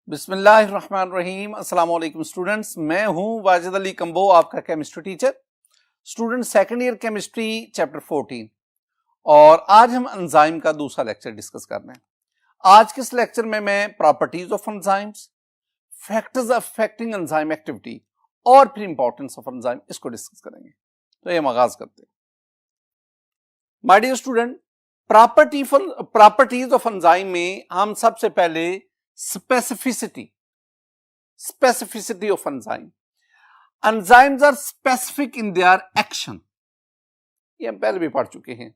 बिस्मिल्लाहिर्रहमानिर्रहीम। अस्सलाम वालेकुम स्टूडेंट्स, मैं हूं वाजिद अली कंबो, आपका chemistry teacher. Student second year chemistry chapter 14 और आज हम एंजाइम का दूसरा लेक्चर डिस्कस कर रहे हैं। आज के इस लेक्चर में मैं properties of enzymes, factors affecting enzyme activity और फिर इंपॉर्टेंस ऑफ एंजाइम इसको डिस्कस करेंगे। तो ये आगाज करते हैं। My dear student, properties of enzyme में हम सबसे पहले specificity of enzyme. Enzymes are specific in their action. ये हम पहले भी पढ़ चुके हैं।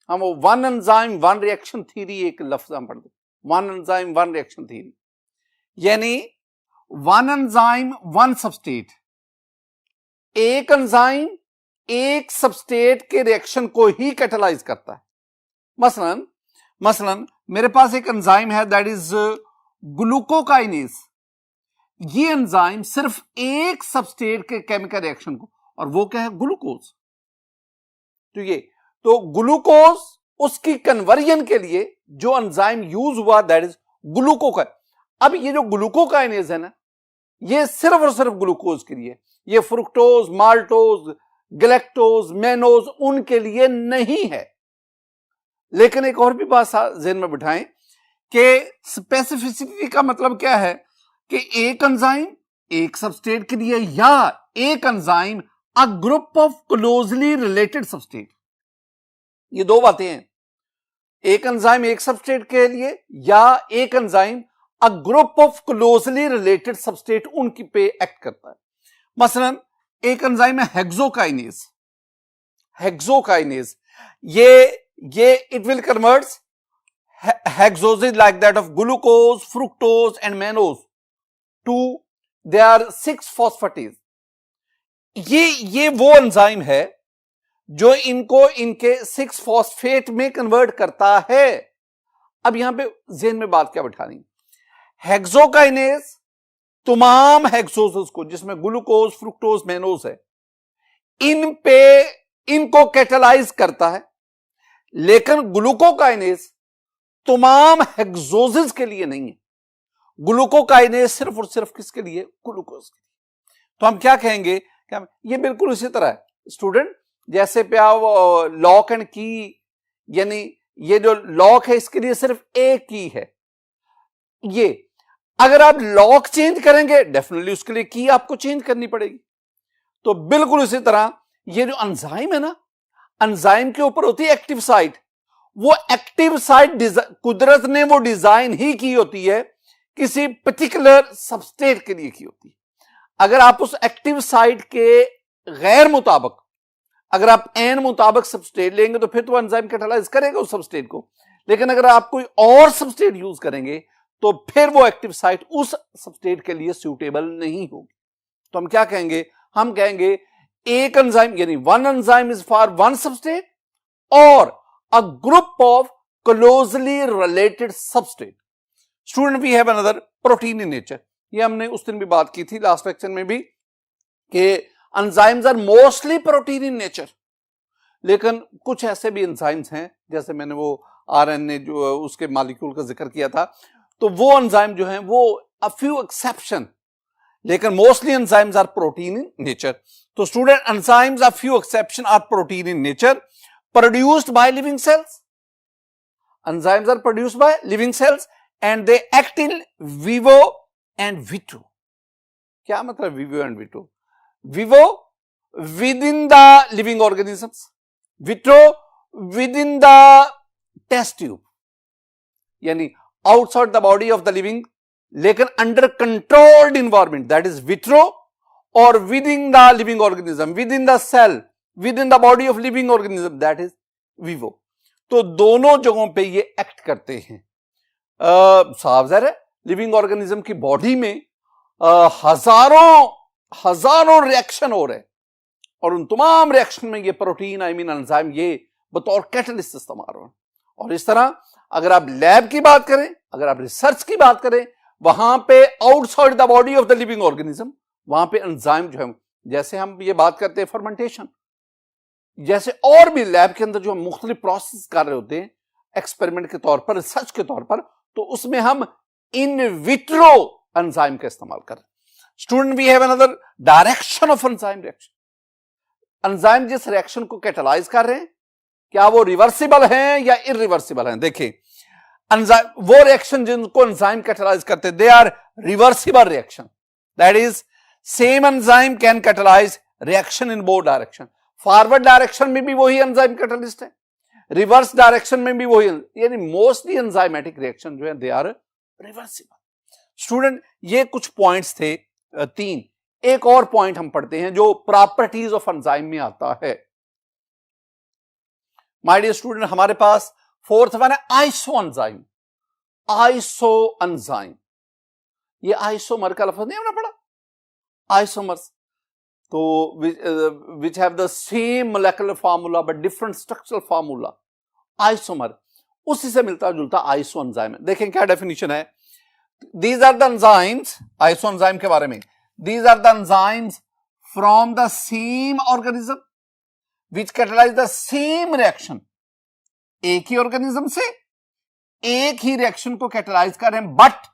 हम वो one enzyme one reaction theory एक लफ्ज हम पढ़ते, one enzyme one reaction theory, यानी वन एंजाइम वन सबस्टेट, एक एंजाइम एक सबस्टेट के रिएक्शन को ही कैटालाइज करता है। मसलन मेरे पास एक एंजाइम है दैट इज ग्लूकोकाइनेज। ये एंजाइम सिर्फ एक सबस्टेट के केमिकल रिएक्शन को, और वो क्या है, ग्लूकोज। तो ग्लूकोज उसकी कन्वर्जन के लिए जो एंजाइम यूज हुआ दैट इज ग्लूकोकाइनेज। अब ये जो ग्लूकोकाइनेज है ना, ये सिर्फ और सिर्फ ग्लूकोज के लिए, ये फ्रुक्टोज, माल्टोज, गैलेक्टोज, मेनोज उनके लिए नहीं है। लेकिन एक और भी बात ज़हन में बिठाएं कि स्पेसिफिसिटी का मतलब क्या है कि एक एंजाइम एक सबस्टेट के लिए या एक enzyme a group of closely related substrate. ये दो बातें हैं, एक एंजाइम एक सबस्टेट के लिए या एक enzyme a group of closely related substrate उनकी पे एक्ट करता है। मसलन एक एंजाइम है हेक्सोकाइनेज। ये it will converts hexoses like that of glucose, fructose and mannose to their 6-phosphatase। ये वो एंजाइम है जो इनको इनके 6-phosphate में कन्वर्ट करता है। अब यहां पे ज़हन में बात क्या बिठानी, हेक्सोकाइनेज तमाम हेक्सोसेस को जिसमें ग्लूकोज, फ्रुक्टोज, मेनोज है, इनको कैटालाइज करता है। लेकिन ग्लूकोकाइनेज तमाम हेक्सोसेस के लिए नहीं है। ग्लूकोकाइनेज सिर्फ और सिर्फ किसके लिए, ग्लूकोज के लिए। तो हम क्या कहेंगे, क्या ये बिल्कुल इसी तरह है स्टूडेंट, जैसे पे आप लॉक एंड की, यानी ये जो लॉक है इसके लिए सिर्फ एक की है। ये अगर आप लॉक चेंज करेंगे डेफिनेटली उसके लिए की आपको चेंज करनी पड़ेगी। तो बिल्कुल इसी तरह ये जो एंजाइम है ना, एंजाइम के ऊपर होती है एक्टिव साइट। वो एक्टिव साइट कुदरत ने वो डिजाइन ही की होती है, किसी पर्टिकुलर सबस्टेट के लिए की होती है। अगर आप उस एक्टिव साइट के गैर मुताबिक, अगर आप एन मुताबिक सबस्टेट लेंगे तो फिर तो एंजाइम कैटालाइज करेगा उस सबस्टेट को। लेकिन अगर आप कोई और सबस्टेट यूज करेंगे तो फिर वो एक्टिव साइट उस सबस्टेट के लिए सूटेबल नहीं होगी। तो हम क्या कहेंगे, हम कहेंगे एक एंजाइम यानी one enzyme is for one substrate और a group of closely related substrate. Student, we have another protein in nature. ये हमने उस दिन भी बात की थी लास्ट लेक्चर में भी कि enzymes are mostly protein in nature. लेकिन कुछ ऐसे भी एंजाइम्स हैं, जैसे मैंने वो आरएनए जो उसके मॉलिक्यूल का जिक्र किया था, तो वो एंजाइम जो हैं वो a few exception, लेकिन mostly enzymes are protein in nature. तो student, enzymes a few exception are protein in nature produced by living cells. Enzymes are produced by living cells and they act in vivo and vitro. क्या मतलब vivo and vitro? Vivo within the living organisms, vitro within the test tube, यानी outside the body of the living, लेकिन under controlled environment, that is vitro, or within the living organism, within the cell, within the body of living organism, that is vivo। तो दोनों जगहों पे ये act करते हैं। साफ ज़ाहिर है लिविंग ऑर्गेनिज्म की बॉडी में हजारों रिएक्शन हो रहे हैं और उन तमाम रिएक्शन में ये प्रोटीन एंजाइम ये बतौर कैटलिस्ट इस्तेमाल हो रहे हैं। और इस तरह अगर आप लैब की बात करें, अगर आप रिसर्च की बात करें, वहां पे outside the body of the living organism वहां पे एंजाइम जो है, जैसे हम ये बात करते हैं फर्मेंटेशन, जैसे और भी लैब के अंदर जो हम मुख्तलिफ प्रोसेस कर रहे होते हैं एक्सपेरिमेंट के तौर पर, रिसर्च के तौर पर, तो उसमें हम इन विट्रो एंजाइम का इस्तेमाल कर रहे हैं। Student, we have another direction of enzyme reaction. Enzyme जिस रिएक्शन को कैटालाइज कर रहे हैं, क्या वो रिवर्सिबल हैं या इरिवर्सिबल हैं? देखिए, एंजाइम वो रिएक्शन जिनको एंजाइम कैटालाइज करते, they are reversible reaction. That is, same enzyme can catalyse reaction in both direction. Forward direction में भी वही एंजाइम कैटालिस्ट है, रिवर्स डायरेक्शन में भी वही, यानी मोस्टली एंजाइमेटिक रिएक्शन जो है दे आर रिवर्सिबल। स्टूडेंट, ये कुछ पॉइंट्स थे 3। एक और पॉइंट हम पढ़ते हैं जो प्रॉपर्टीज ऑफ एंजाइम में आता है। माय डियर स्टूडेंट, हमारे पास 4th वन है आइसो एंजाइम। आइसो एंजाइम, ये आइसोमर का लफ्ज नहीं हमने पढ़ा, आइसोमर्स, तो which have the same molecular formula but different structural formula, isomer, उसी से मिलता जुलता आइसो एंजाइम है। देखें क्या डेफिनेशन है, these are the enzymes, isoenzyme के बारे में, these are the enzymes from the same organism which catalyse the same reaction. एक ही ऑर्गेनिज्म से एक ही रिएक्शन को कैटालाइज कर रहे हैं, but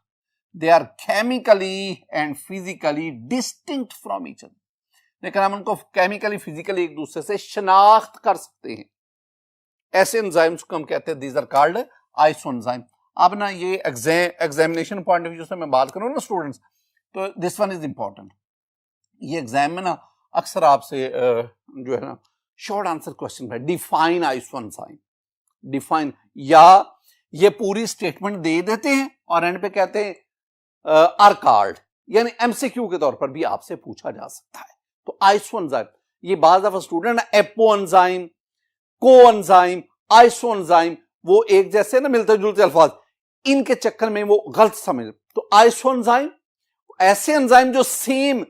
they are chemically and physically distinct from each other. लेकिन हम उनको केमिकली फिजिकली एक दूसरे से शनाख्त कर सकते हैं। ऐसे एंजाइम्स को हम कहते हैं these are called isoenzyme. अब ना ये एग्जामिनेशन पॉइंट ऑफ व्यू से मैं बात करूं ना स्टूडेंट्स, तो दिस वन इज इंपॉर्टेंट। ये एग्जाम में ना अक्सर आपसे जो है ना शॉर्ट आंसर क्वेश्चन है, डिफाइन आइसो एंजाइम, डिफाइन, या ये पूरी स्टेटमेंट दे देते हैं और एंड पे कहते हैं आर कॉल्ड, यानी एमसीक्यू के तौर पर भी आपसे पूछा जा सकता है। तो आइसो एंजाइम, ये बात दफा स्टूडेंट एपो एंजाइम, को एंजाइम, आइसो एंजाइम, वो एक जैसे ना मिलते जुलते अल्फाज, इनके चक्कर में वो गलत समझ। तो आइसो एंजाइम ऐसे एंजाइम जो सेम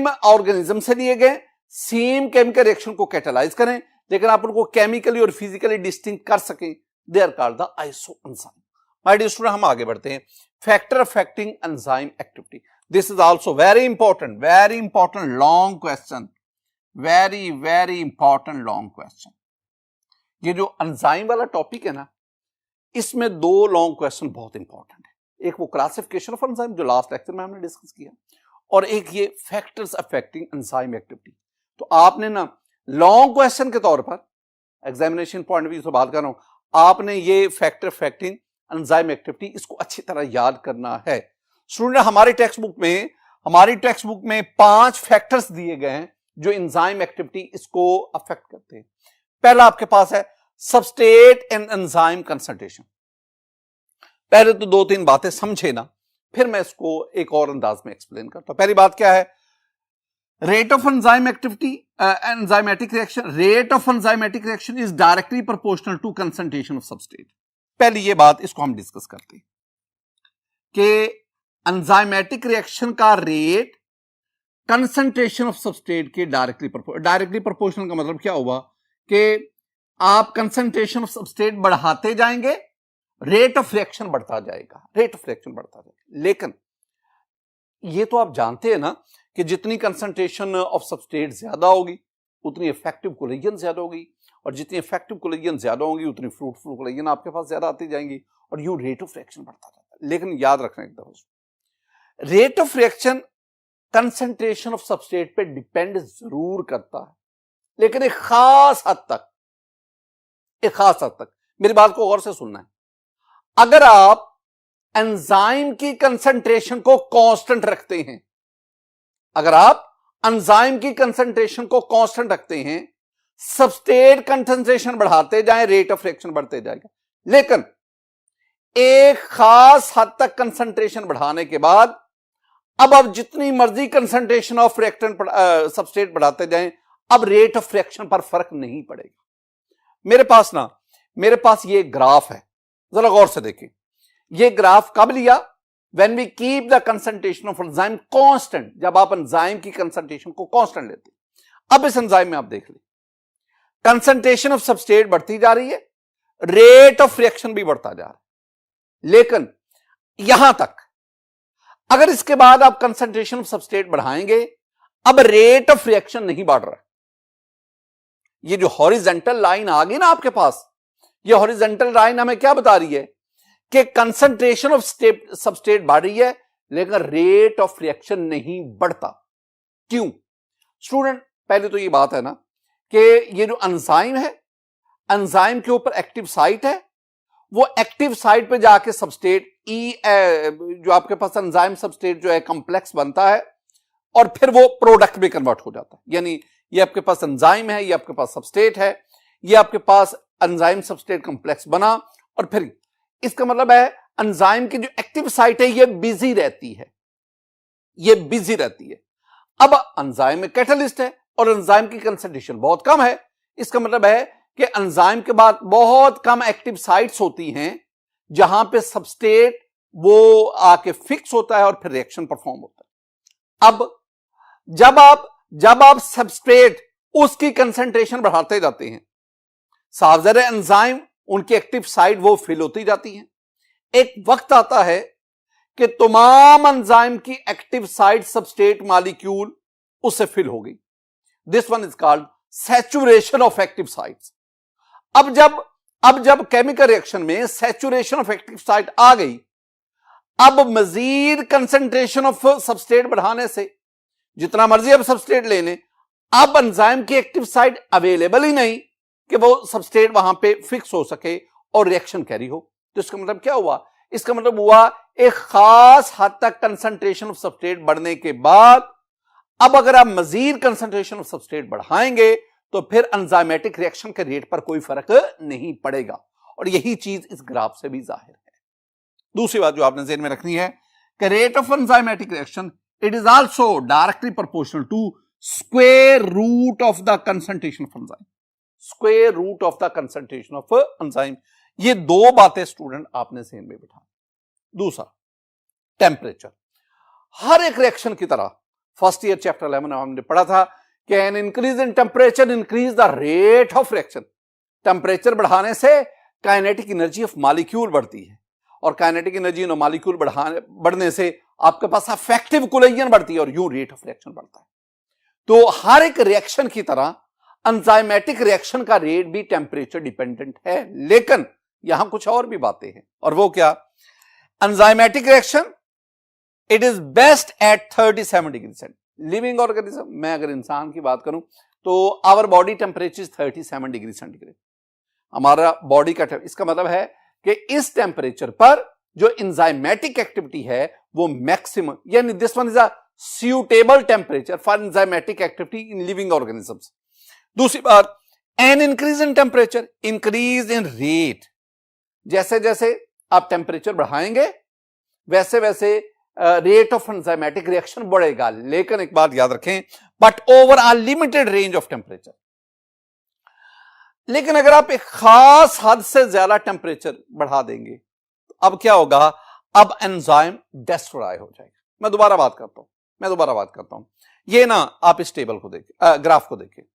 ऑर्गेनिज्म से लिए गए, सेम केमिकल रिएक्शन को कैटालाइज करें, लेकिन आप उनको केमिकली और फिजिकली डिस्टिंक्ट कर सकें, they are called the isoenzyme. My dear student, हम आगे बढ़ते हैं। Factor affecting enzyme activity, this is also very important long question, very important long question. ये जो एंजाइम वाला टॉपिक है ना, इसमें 2 लॉन्ग क्वेश्चन बहुत इंपॉर्टेंट है। एक वो क्लासिफिकेशन ऑफ एंजाइम जो लास्ट लेक्चर में हमने डिस्कस किया, और एक ये फैक्टर्स अफेक्टिंग एंजाइम एक्टिविटी। तो आपने ना लॉन्ग क्वेश्चन के तौर पर एग्जामिनेशन पॉइंट ऑफ व्यू से बात कर रहा हूं, आपने ये फैक्टर अफेक्टिंग एंजाइम एक्टिविटी इसको अच्छी तरह याद करना है। स्टूडेंट, हमारी टेक्स्ट बुक में 5 फैक्टर्स दिए गए हैं जो एंजाइम एक्टिविटी इसको अफेक्ट करते हैं। पहला आपके पास है सबस्ट्रेट एंड एंजाइम कंसंट्रेशन। पहले तो 2-3 बातें समझे ना, फिर मैं इसको एक और अंदाज में एक्सप्लेन करता हूं। पहली बात क्या है, rate of enzyme activity, enzymatic reaction, rate of enzymatic reaction is directly proportional to concentration of substrate. पहली ये बात, इसको हम डिस्कस करते हैं कि एंजाइमेटिक रिएक्शन का रेट कंसंट्रेशन ऑफ सबस्ट्रेट के डायरेक्टली प्रोपोर्शनल का मतलब क्या हुआ कि आप कंसंट्रेशन ऑफ सबस्ट्रेट बढ़ाते जाएंगे, रेट ऑफ रिएक्शन बढ़ता जाएगा, लेकिन ये तो आप जानते हैं ना कि जितनी कंसंट्रेशन ऑफ सबस्ट्रेट ज्यादा होगी उतनी इफेक्टिव कोलिजन ज्यादा होगी, और जितनी इफेक्टिव कोलिजन ज्यादा होगी उतनी फ्रूटफुल कोलिजन आपके पास ज्यादा आती जाएंगी, और यू रेट ऑफ रिएक्शन बढ़ता जाता है। लेकिन याद रखना एक दफा, rate of reaction concentration of substrate पे डिपेंड जरूर करता है, लेकिन एक खास हद तक मेरी बात को गौर से सुनना है। अगर आप एंजाइम की कंसंट्रेशन को कांस्टेंट रखते हैं, सबस्ट्रेट कंसंट्रेशन बढ़ाते जाएं, रेट ऑफ रिएक्शन बढ़ते जाएगा। लेकिन एक खास हद तक कंसंट्रेशन बढ़ाने के बाद अब आप जितनी मर्जी कंसंट्रेशन ऑफ रिएक्टेंट सबस्ट्रेट बढ़ाते जाएं, अब रेट ऑफ रिएक्शन पर फर्क नहीं पड़ेगा। मेरे पास ये ग्राफ है, जरा गौर से देखें। ये ग्राफ कब लिया? When we keep the concentration of enzyme constant, जब आप एंजाइम की कंसंट्रेशन को कांस्टेंट लेते। अब इस एंजाइम में आप देख लें, कंसंट्रेशन ऑफ सबस्ट्रेट बढ़ती जा रही है, रेट ऑफ रिएक्शन भी बढ़ता जा रहा है। लेकिन यहां तक, अगर इसके बाद आप कंसंट्रेशन ऑफ सबस्ट्रेट बढ़ाएंगे, अब रेट ऑफ रिएक्शन नहीं बढ़ रहा। ये जो हॉरिजॉन्टल लाइन आ गई ना आपके पास, ये हॉरिजॉन्टल लाइन हमें क्या बता रही है कि कंसंट्रेशन ऑफ सबस्ट्रेट बढ़ रही है, लेकिन रेट ऑफ रिएक्शन नहीं बढ़ता। क्यों? स्टूडेंट, पहले तो ये बात है ना कि ये जो एंजाइम है, एंजाइम के ऊपर एक्टिव साइट है, वो एक्टिव साइट पे जाके सबस्ट्रेट जो आपके पास एंजाइम सबस्ट्रेट जो है कॉम्प्लेक्स बनता है और फिर वो प्रोडक्ट में कन्वर्ट हो जाता है। यानी ये आपके पास एंजाइम है, ये आपके पास सबस्ट्रेट है, ये आपके पास एंजाइम सबस्ट्रेट कॉम्प्लेक्स बना और फिर इसका मतलब है एंजाइम की जो एक्टिव साइट है ये बिजी रहती है, ये बिजी रहती है। अब एंजाइम में कैटलिस्ट है और एंजाइम की कंसंट्रेशन बहुत कम है। इसका मतलब है कि एंजाइम के बाद बहुत कम एक्टिव साइट्स होती हैं जहां पे सबस्ट्रेट वो आके फिक्स होता है और फिर रिएक्शन परफॉर्म होता है। अब जब आप सबस्ट्रेट उसकी कंसंट्रेशन बढ़ाते जाते हैं, सावजर एंजाइम उनकी एक्टिव साइट वो फिल होती जाती हैं। एक वक्त आता है कि तमाम एंजाइम की एक्टिव साइट सबस्ट्रेट मॉलिक्यूल उससे फिल हो गई। This one is called saturation of active sites. अब जब केमिकल रिएक्शन में सैचुरेशन ऑफ एक्टिव साइट आ गई, अब मजीद कंसंट्रेशन ऑफ सबस्ट्रेट बढ़ाने से जितना मर्जी अब सबस्ट्रेट ले लें, अब एंजाइम की एक्टिव साइट अवेलेबल ही नहीं कि वो सबस्ट्रेट वहां पे फिक्स हो सके और रिएक्शन कैरी हो। तो इसका मतलब क्या हुआ? इसका मतलब हुआ एक खास हद तक कंसंट्रेशन ऑफ सबस्ट्रेट बढ़ने के बाद अब अगर आप मजीद कंसंट्रेशन ऑफ सबस्ट्रेट बढ़ाएंगे तो फिर एंजाइमेटिक रिएक्शन के रेट पर कोई फर्क नहीं पड़ेगा, और यही चीज इस ग्राफ से भी जाहिर है। दूसरी बात जो आपने ज़हन में रखनी है कि rate of enzymatic reaction it is also directly proportional to square root of the concentration of enzyme. Square root of the concentration of enzyme, ये दो बातें स्टूडेंट आपने ज़हन में बिठा। दूसरा, टेम्परेचर। हर एक रिएक्शन की तरह फर्स्ट ईयर चैप्टर 11 में हमने पढ़ा था कि an increase in temperature increase the rate of reaction. Temperature बढ़ाने से काइनेटिक एनर्जी ऑफ मॉलिक्यूल बढ़ती है और काइनेटिक एनर्जी ऑफ मॉलिक्यूल बढ़ने से आपके पास अफेक्टिव कोलिजन बढ़ती है और यूं रेट ऑफ रिएक्शन बढ़ता है। तो हर एक रिएक्शन की तरह एंजाइमेटिक रिएक्शन का रेट भी टेम्परेचर डिपेंडेंट है, लेकिन यहां कुछ और भी बातें हैं। और वो क्या? Enzymatic reaction it is best at 37 degree centigrade. Living organism, मैं अगर इंसान की बात करूं तो our body temperature 37 degree centigrade हमारा बॉडी का। इसका मतलब है कि इस टेम्परेचर पर जो एंजाइमेटिक एक्टिविटी है वो मैक्सिमम, यानी this one is a suitable temperature for enzymatic activity in living organisms. दूसरी बात, an increase in temperature, increase in rate. जैसे जैसे आप टेम्परेचर बढ़ाएंगे वैसे वैसे रेट ऑफ एंजाइमेटिक रिएक्शन बढ़ेगा, लेकिन एक बात याद रखें, but over a limited range of temperature. लेकिन अगर आप एक खास हद से ज्यादा टेम्परेचर बढ़ा देंगे तो अब क्या होगा? अब एंजाइम डिस्ट्रॉय हो जाएगा। मैं दोबारा बात करता हूं। ये ना आप इस टेबल को देखिए, ग्राफ को देखिए।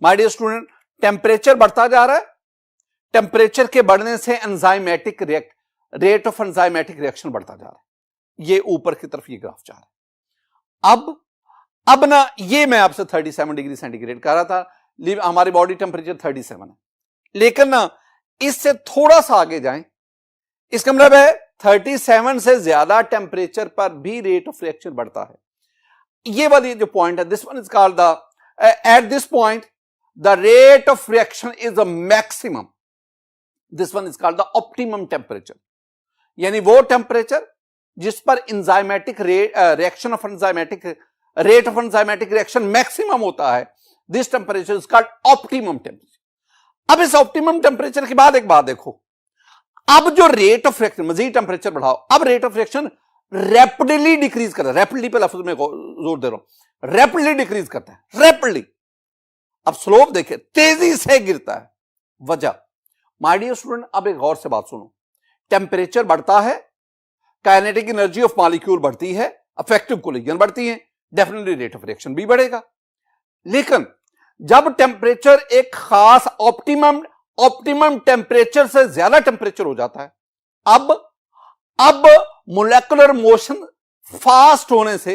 माय डियर स्टूडेंट, टेम्परेचर बढ़ता जा रहा है, टेम्परेचर के बढ़ने से enzymatic rate of enzymatic reaction बढ़ता जा रहा है। ये ऊपर की तरफ ये ग्राफ जा रहा है। अब ना ये मैं आपसे 37 डिग्री सेंटीग्रेड कह रहा था, हमारी बॉडी टेम्परेचर 37 है, लेकिन ना इससे थोड़ा सा आगे जाएं, इसका मतलब है 37 से ज्यादा टेम्परेचर पर भी रेट ऑफ रिएक्शन बढ़ता है। ये वाली जो पॉइंट है, this one is called the at this point the rate of reaction is a maximum, this one is called the optimum temperature. यानी वो टेम्परेचर जिस पर enzymatic reaction of enzymatic rate of enzymatic reaction maximum होता है, this temperature is called optimum temperature. अब इस optimum temperature के बाद एक बात देखो, अब जो रेट ऑफ रिएक्शन, मजीद टेम्परेचर बढ़ाओ, अब rate of reaction rapidly decrease कर रहा है। रैपिडली पे लफ्ज में जोर दे रहा हूं, रैपिडली डिक्रीज करता है, रैपिडली। अब स्लोप देखिए, तेजी से गिरता है। वजह, माय डियर स्टूडेंट, अब एक गौर से बात सुनो, टेम्परेचर बढ़ता है, काइनेटिक एनर्जी ऑफ मॉलिक्यूल बढ़ती है, अफेक्टिव कोलिजन बढ़ती है, डेफिनेटली रेट ऑफ रिएक्शन भी बढ़ेगा। लेकिन जब टेम्परेचर एक खास ऑप्टिमम टेम्परेचर से ज्यादा टेम्परेचर हो जाता है, अब मोलेकुलर मोशन फास्ट होने से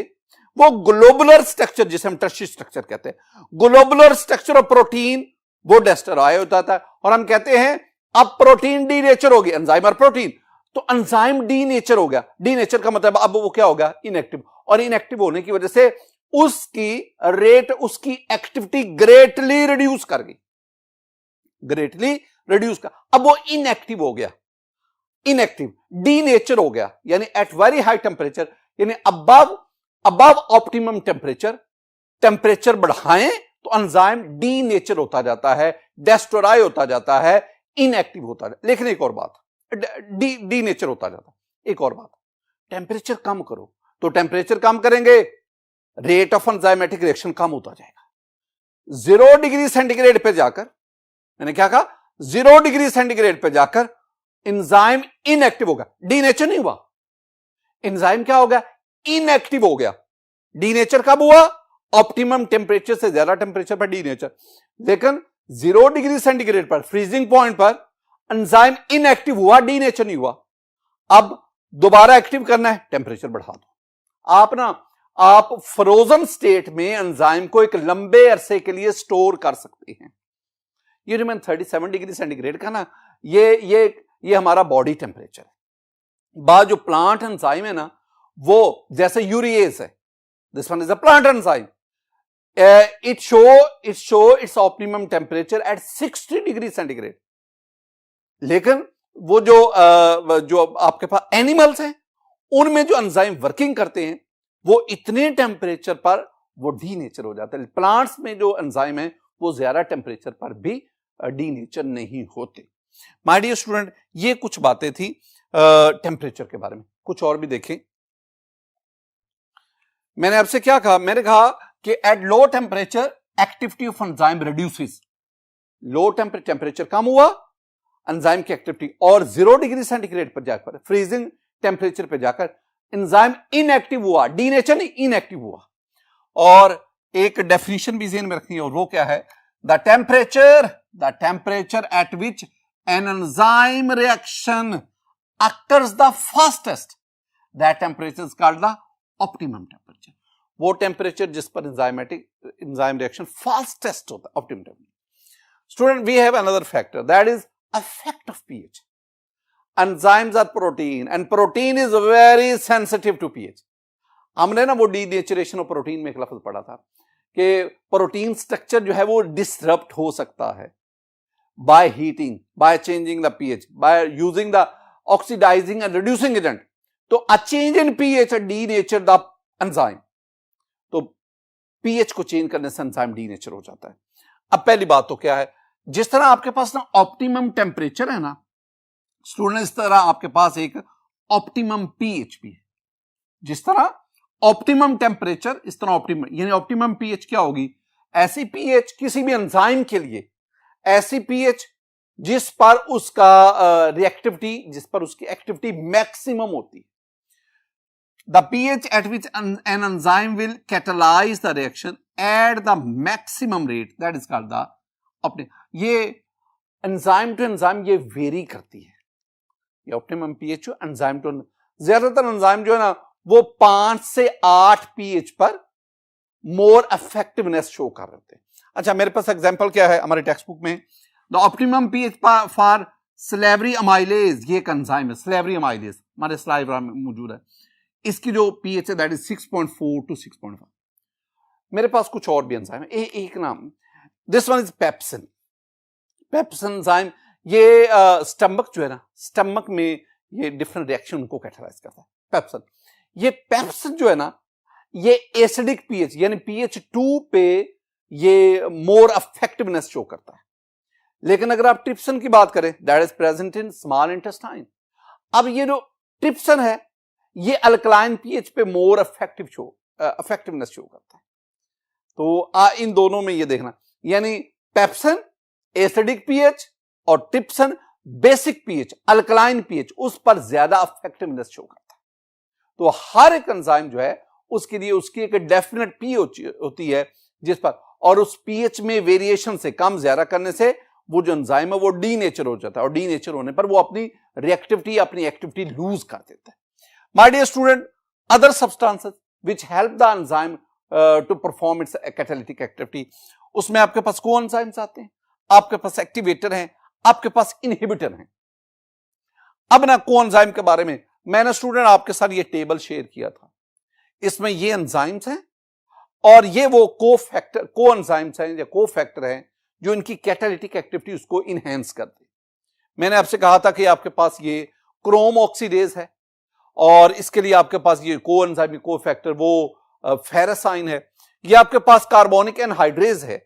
वो ग्लोबुलर स्ट्रक्चर, जिसे हम टर्शियरी स्ट्रक्चर कहते हैं, ग्लोबुलर स्ट्रक्चर ऑफ प्रोटीन वो डिस्ट्रॉय हो जाता है और हम कहते हैं अब प्रोटीन डीनेचर होगी, एंजाइम और प्रोटीन तो एंजाइम डीनेचर हो गया। डीनेचर का मतलब अब वो क्या होगा, इनएक्टिव, और इनएक्टिव होने की वजह से उसकी रेट, उसकी एक्टिविटी ग्रेटली रिड्यूस कर गई, ग्रेटली रिड्यूस कर, अब वो इनएक्टिव हो गया, इनएक्टिव, डीनेचर हो गया, यानी एट वेरी हाई टेम्परेचर, यानी अबव ऑप्टिमम टेम्परेचर, टेम्परेचर बढ़ाएं तो एंजाइम डीनेचर होता जाता है, डेस्ट्रॉय होता जाता है, इनएक्टिव होता जाता है। लेकिन एक और बात, डीनेचर होता जाता है। एक और बात, टेम्परेचर कम करो तो टेम्परेचर कम करेंगे, रेट ऑफ एंजाइमेटिक रिएक्शन कम होता जाएगा। 0 डिग्री सेंटीग्रेड पे जाकर, मैंने क्या कहा, 0 डिग्री सेंटीग्रेड पे जाकर एंजाइम इनएक्टिव होगा, डीनेचर नहीं हुआ, एंजाइम क्या हो गया, इनएक्टिव हो गया। डीनेचर कब हुआ, ऑप्टिमम टेम्परेचर से ज्यादा टेम्परेचर पर डीनेचर। लेकिन 0 डिग्री सेंटीग्रेड पर, फ्रीजिंग पॉइंट पर एंजाइम इनएक्टिव हुआ, डीनेचर नहीं हुआ। अब दोबारा एक्टिव करना है, टेम्परेचर बढ़ा दो। आप फ्रोजन स्टेट में एंजाइम को एक लंबे अरसे के लिए स्टोर कर सकते हैं। ये जो मैंने 37 डिग्री सेंटीग्रेड का ना, ये हमारा बॉडी टेम्परेचर है। बाद जो प्लांट एंजाइम है ना, वो जैसे यूरिएज है, this one is a plant enzyme, it show it's optimum temperature at 60 degree centigrade. लेकिन वो जो आपके पास एनिमल्स हैं, उनमें जो एंजाइम वर्किंग करते हैं, वो इतने टेम्परेचर पर वो डीनेचर हो जाते हैं। प्लांट्स में जो एंजाइम है वो ज्यादा टेम्परेचर पर भी डीनेचर नहीं होते। माय डियर स्टूडेंट, ये कुछ बातें थी टेम्परेचर के बारे में। कुछ और भी देखें। मैंने आपसे क्या कहा, मैंने कहा कि at low temperature activity of enzyme reduces. Low temperature कम हुआ, एंजाइम की एक्टिविटी, और 0 डिग्री सेंटीग्रेड पर जाकर, फ्रीजिंग टेम्परेचर पर जाकर एंजाइम इनएक्टिव हुआ, डीनेचर नहीं, इनएक्टिव हुआ। और एक डेफिनेशन भी ज़हन में रखनी है, और वो क्या है, the temperature at which an enzyme reaction occurs the fastest, that temperature is called the optimum temperature। वो टेम्परेचर जिस पर एंजाइम रिएक्शन फास्टेस्ट होता है, optimum temperature. Student, we have another factor, that is effect of pH। enzymes are protein and protein is very sensitive to pH। हमने ना वो denaturation of protein में एक लफ्ज पढ़ा था कि प्रोटीन स्ट्रक्चर जो है वो डिसरप्ट हो सकता है by heating, by changing the pH, by using the oxidizing and reducing agent. तो a change in pH denature the enzyme. तो pH को चेंज करने से एंजाइम डीनेचर हो जाता है। अब पहली बात तो क्या है, जिस तरह आपके पास ना ऑप्टिमम टेम्परेचर है ना स्टूडेंट, इस तरह आपके पास एक ऑप्टिमम pH भी है। जिस तरह ऑप्टिमम टेम्परेचर, इस तरह ऑप्टिमम, यानी ऑप्टिमम pH क्या होगी, ऐसी pH किसी भी एंजाइम के लिए, ऐसी pH जिस पर उसका रिएक्टिविटी, जिस पर उसकी एक्टिविटी मैक्सिमम होती है। The pH eight which an enzyme will catalyse the reaction at the maximum rate, that is called the optimum. ये एंजाइम टू एंजाइम ये वेरी करती है, ये ऑप्टिमम pH एंजाइम टू, ज्यादातर एंजाइम जो है ना वो 5 से 8 pH पर मोर इफेक्टिवनेस शो कर रहे होते हैं। अच्छा, मेरे पास एग्जांपल क्या है हमारे टेक्स्ट बुक में, the optimum pH for slavery amylase, ये एक एंजाइम है, स्लेवरी अमाइलेज हमारे स्लाइड में मौजूद है। इसकी जो pH है दैट इज 6.4 to 6.5। मेरे पास कुछ और भी एंजाइम है, एक नाम, this one is pepsin. Pepsin enzyme, ये स्टमक जो है ना, स्टमक में ये डिफरेंट रिएक्शन को कैटलाइज करता है। पेप्सिन, ये पेप्सिन जो है ना, ये एसिडिक pH यानी pH 2 पे ये मोर इफेक्टिवनेस शो करता है। लेकिन अगर आप ट्रिप्सिन की बात करें, that is present in small intestine. अब ये जो ट्रिप्सिन है ये अल्कलाइन pH पे मोर इफेक्टिवनेस शो करता है। तो इन दोनों में ये देखना, यानी पेप्सिन एसिडिक pH और trypsin basic pH, alkaline pH, उस पर ज्यादा इफेक्टिवनेस शो करता है। तो हर एक एंजाइम जो है उसके लिए उसकी एक डेफिनेट pH होती है जिस पर, और उस pH में वेरिएशन से, कम ज्यादा करने से वो जो एंजाइम है वो डीनेचर हो जाता है, और डीनेचर होने पर वो अपनी रिएक्टिविटी, अपनी एक्टिविटी लूज कर देता है। My dear student, other substances which help the enzyme to perform its catalytic activity, उसमें आपके पास कोएंजाइम्स आते हैं, आपके पास एक्टिवेटर हैं, आपके पास इनहिबिटर हैं। अब ना कोएंजाइम के बारे में मैंने स्टूडेंट आपके साथ ये टेबल शेयर किया था, इसमें ये एंजाइम्स हैं और ये वो कोएंजाइम्स हैं या कोफैक्टर हैं जो इनकी कैटालिटिक एक्टिविटी उसको इनहेंस करते हैं। मैंने आपसे कहा था कि आपके पास ये क्रोम ऑक्सीडेज है और इसके लिए आपके पास ये कोएंजाइम कोफैक्टर वो फेरसाइन है, ये आपके पास कार्बोनिक एनहाइड्रेज है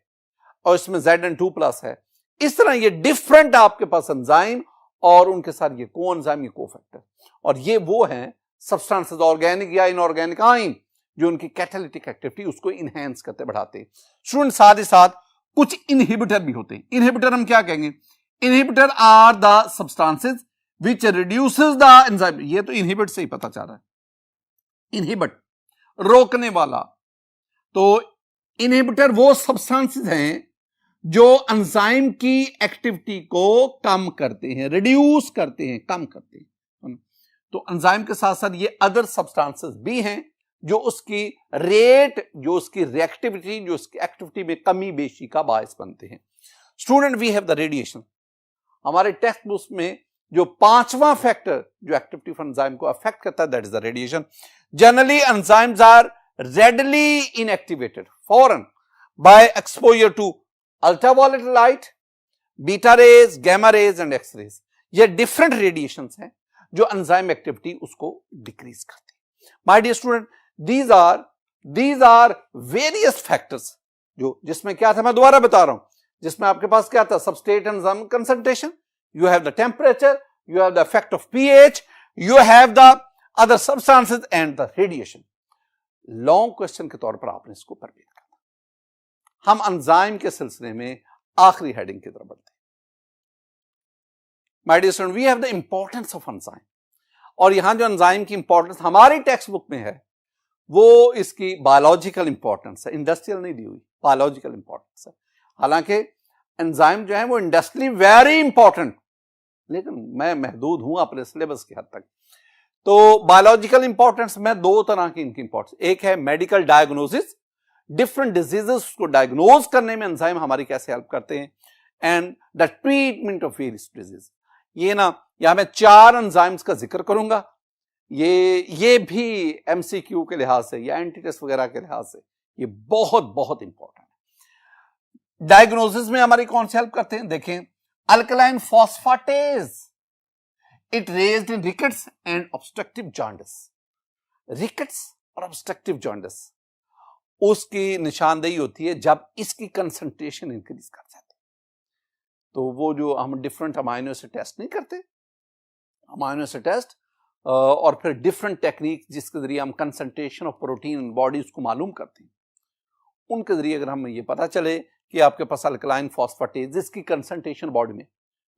और इसमें Zn2+ है। इस तरह ये डिफरेंट आपके पास एंजाइम और उनके साथ ये कोएंजाइम ये कोफैक्टर, और ये वो हैं सब्सटेंसेस ऑर्गेनिक या इनऑर्गेनिक आइन जो उनकी कैटालिटिक एक्टिविटी उसको इनहेंस करते बढ़ाते हैं। स्टूडेंट साथ ही साथ कुछ इनहिबिटर भी होते हैं। इनहिबिटर हम क्या कहेंगे? Inhibitor are the substances which reduces the enzyme. ये तो इनहिबिट से ही पता चल रहा है, इनहिबिट रोकने वाला। तो इनहिबिटर वो सब्सटेंसेस हैं जो एंजाइम की एक्टिविटी को कम करते हैं, रिड्यूस करते हैं, कम करते हैं। तो एंजाइम के साथ साथ ये अदर सब्सटेंसेस भी हैं जो उसकी रेट, जो उसकी रिएक्टिविटी, जो उसकी एक्टिविटी में कमी बेशी का बायस बनते हैं। Student we have the radiation. हमारे टेक्स्ट बुक में जो 5वां फैक्टर जो एक्टिविटी ऑफ एंजाइम को अफेक्ट करता है that is the radiation. Generally enzymes are readily inactivated foreign by exposure to ultraviolet light, beta rays, gamma rays and x-rays। ये different radiations हैं जो एंजाइम एक्टिविटी उसको डिक्रीज करते हैं। My dear student, these are various factors जो जिसमें क्या था मैं दोबारा बता रहा हूं, जिसमें आपके पास क्या था? Substrate enzyme concentration, you have the temperature, you have the effect of pH, you have the other substances and the radiation। Long question के तौर पर आपने इसको परवेट करना। हम एंजाइम के सिलसिले में आखिरी हेडिंग की तरफ बढ़ते हैं। My dear student, we have the importance of enzyme. और यहां जो एंजाइम की इंपॉर्टेंस हमारी टेक्स्ट बुक में है वो इसकी बायोलॉजिकल इंपॉर्टेंस है, इंडस्ट्रियल नहीं दी हुई, बायोलॉजिकल इंपॉर्टेंस है। हालांकि एंजाइम जो है वो इंडस्ट्रियली वेरी इंपॉर्टेंट, लेकिन मैं महदूद हूं अपने सिलेबस की हद तक। तो बायोलॉजिकल इंपॉर्टेंस में दो तरह की इनकी इंपॉर्टेंस, एक है मेडिकल डायग्नोसिस, डिफरेंट डिजीजेस को डायग्नोज करने में एंजाइम हमारी कैसे हेल्प करते हैं, and the treatment of various disease. ये ना यहां मैं 4 एंजाइम्स का जिक्र करूंगा। ये भी एमसीक्यू के लिहाज से या एंटी टेस्ट वगैरह के लिहाज से ये बहुत बहुत इंपॉर्टेंट है। डायग्नोसिस में हमारी कौन सी हेल्प करते हैं? देखें, alkaline phosphatase, it raised in rickets and obstructive jaundice। rickets और obstructive jaundice उसकी निशानदेही होती है जब इसकी कंसंट्रेशन इंक्रीज कर जाती है। तो वो जो हम डिफरेंट अमाइनो एसिड टेस्ट नहीं करते, अमाइनो एसिड टेस्ट और फिर डिफरेंट टेक्निक जिसके जरिए हम concentration of protein in body उसको मालूम करते हैं, उनके जरिए अगर हमें ये पता चले कि आपके पास अल्कलाइन फॉस्फेटेज जिसकी कंसंट्रेशन बॉडी में,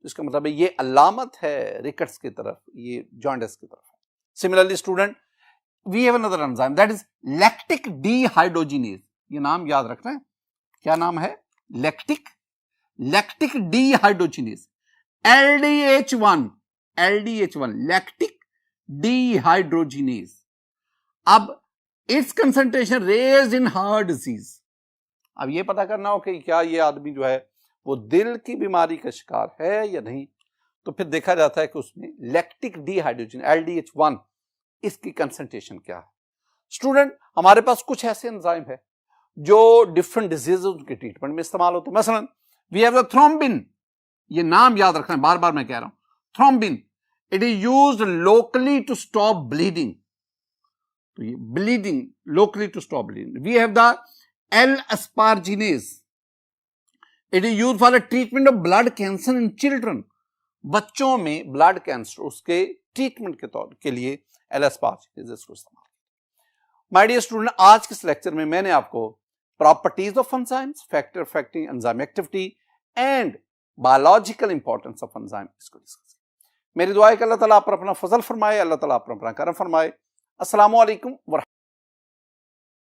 इसका मतलब है ये अलामत है रिकेट्स की तरफ, ये जॉन्डिस की तरफ। Similarly student, we have another enzyme that is lactic dehydrogenase. ये नाम याद रखना है, क्या नाम है? Lactic dehydrogenase, LDH1, lactic dehydrogenase. अब its concentration raised in heart disease. अब ये पता करना हो कि क्या ये आदमी जो है वो दिल की बीमारी का शिकार है या नहीं, तो फिर देखा जाता है कि उसमें लैक्टिक डीहाइड्रोजिनेज LDH1 इसकी कंसंट्रेशन क्या है। स्टूडेंट, हमारे पास कुछ ऐसे एंजाइम है जो डिफरेंट डिजीजेस के ट्रीटमेंट में इस्तेमाल होते हैं। मसलन वी हैव द थ्रोम्बिन। ये नाम याद रखना है, बार बार मैं कह रहा हूं, thrombin. It is used locally to stop bleeding. तो ये bleeding, locally to stop bleeding. We have the L-asparginase। It is use for the treatment of blood cancer in children. बच्चों में ब्लड कैंसर उसके ट्रीटमेंट के तौर के लिए L-asparginase को इस्तेमाल किया। माय डियर स्टूडेंट, आज के इस लेक्चर में मैंने आपको properties of enzymes, factor affecting enzyme activity and biological importance of enzyme इसको डिस्कस किया। मेरी दुआ है कि अल्लाह ताला आप पर अपना फजल फरमाए, अल्लाह ताला आप पर अपना करम फरमाए। अस्सलामु अलैकुम व